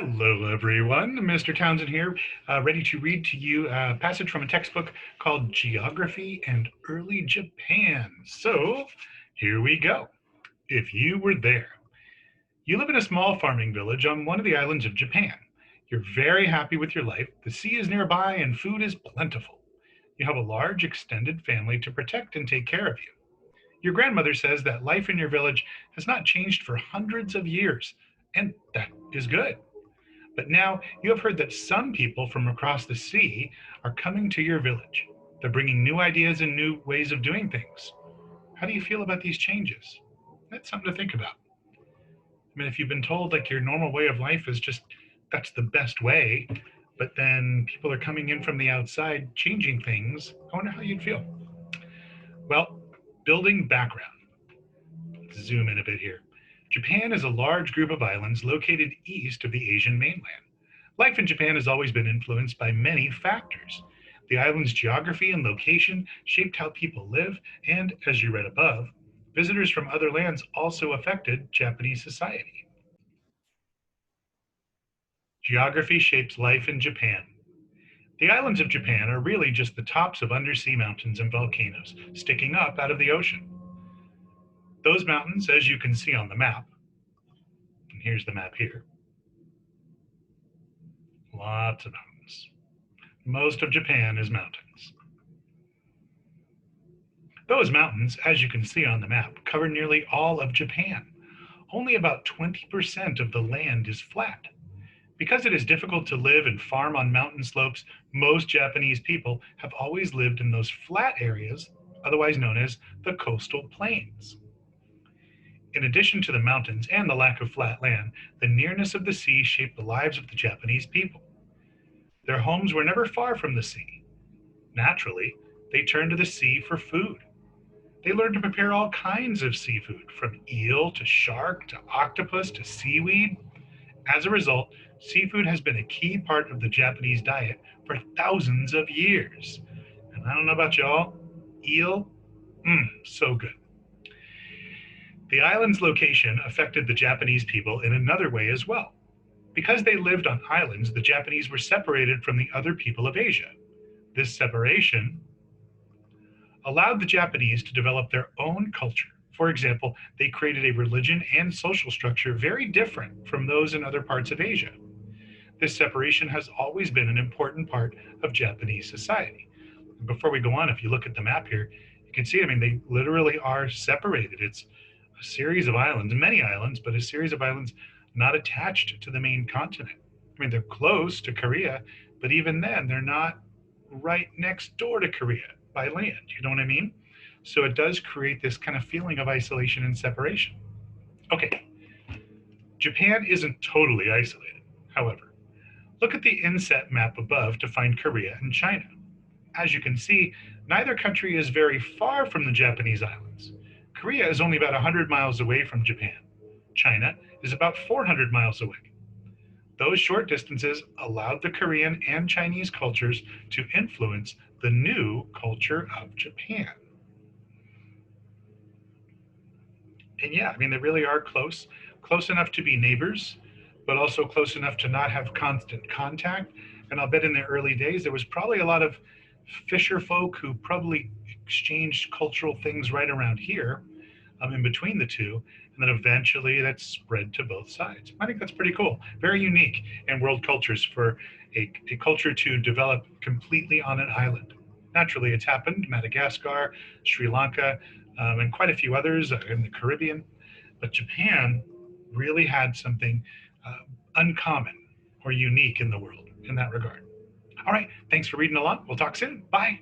Hello, everyone. Mr. Townsend here, ready to read to you a passage from a textbook called Geography and Early Japan. So, here we go. If you were there, you live in a small farming village on one of the islands of Japan. You're very happy with your life. The sea is nearby and food is plentiful. You have a large extended family to protect and take care of you. Your grandmother says that life in your village has not changed for hundreds of years, and that is good. But now you have heard that some people from across the sea are coming to your village. They're bringing new ideas and new ways of doing things. How do you feel about these changes? That's something to think about. I mean, if you've been told like your normal way of life is just that's the best way, but then people are coming in from the outside changing things, I wonder how you'd feel. Well, building background. Let's zoom in a bit here. Japan is a large group of islands located east of the Asian mainland. Life in Japan has always been influenced by many factors. The island's geography and location shaped how people live, and, as you read above, visitors from other lands also affected Japanese society. Geography shapes life in Japan. The islands of Japan are really just the tops of undersea mountains and volcanoes sticking up out of the ocean. Those mountains, as you can see on the map, and here's the map here, lots of mountains. Most of Japan is mountains. Those mountains, as you can see on the map, cover nearly all of Japan. Only about 20% of the land is flat. Because it is difficult to live and farm on mountain slopes, most Japanese people have always lived in those flat areas, otherwise known as the coastal plains. In addition to the mountains and the lack of flat land, the nearness of the sea shaped the lives of the Japanese people. Their homes were never far from the sea. Naturally, they turned to the sea for food. They learned to prepare all kinds of seafood, from eel to shark to octopus to seaweed. As a result, seafood has been a key part of the Japanese diet for thousands of years. And I don't know about y'all, eel, so good. The island's location affected the Japanese people in another way as well. Because they lived on islands, the Japanese were separated from the other people of Asia. This separation allowed the Japanese to develop their own culture. For example, they created a religion and social structure very different from those in other parts of Asia. This separation has always been an important part of Japanese society. Before we go on, if you look at the map here, you can see, I mean, they literally are separated. It's a series of islands, many islands, but a series of islands not attached to the main continent. I mean, they're close to Korea, but even then, they're not right next door to Korea by land. You know what I mean? So it does create this kind of feeling of isolation and separation. Okay, Japan isn't totally isolated, however. Look at the inset map above to find Korea and China. As you can see, neither country is very far from the Japanese islands. Korea is only about 100 miles away from Japan. China is about 400 miles away. Those short distances allowed the Korean and Chinese cultures to influence the new culture of Japan. And yeah, I mean, they really are close, close enough to be neighbors, but also close enough to not have constant contact. And I'll bet in the early days, there was probably a lot of fisher folk who probably exchanged cultural things right around here in between the two. And then eventually that spread to both sides. I think that's pretty cool. Very unique in world cultures for a culture to develop completely on an island. Naturally, it's happened, Madagascar, Sri Lanka, and quite a few others in the Caribbean. But Japan really had something uncommon or unique in the world in that regard. All right, thanks for reading along. We'll talk soon. Bye.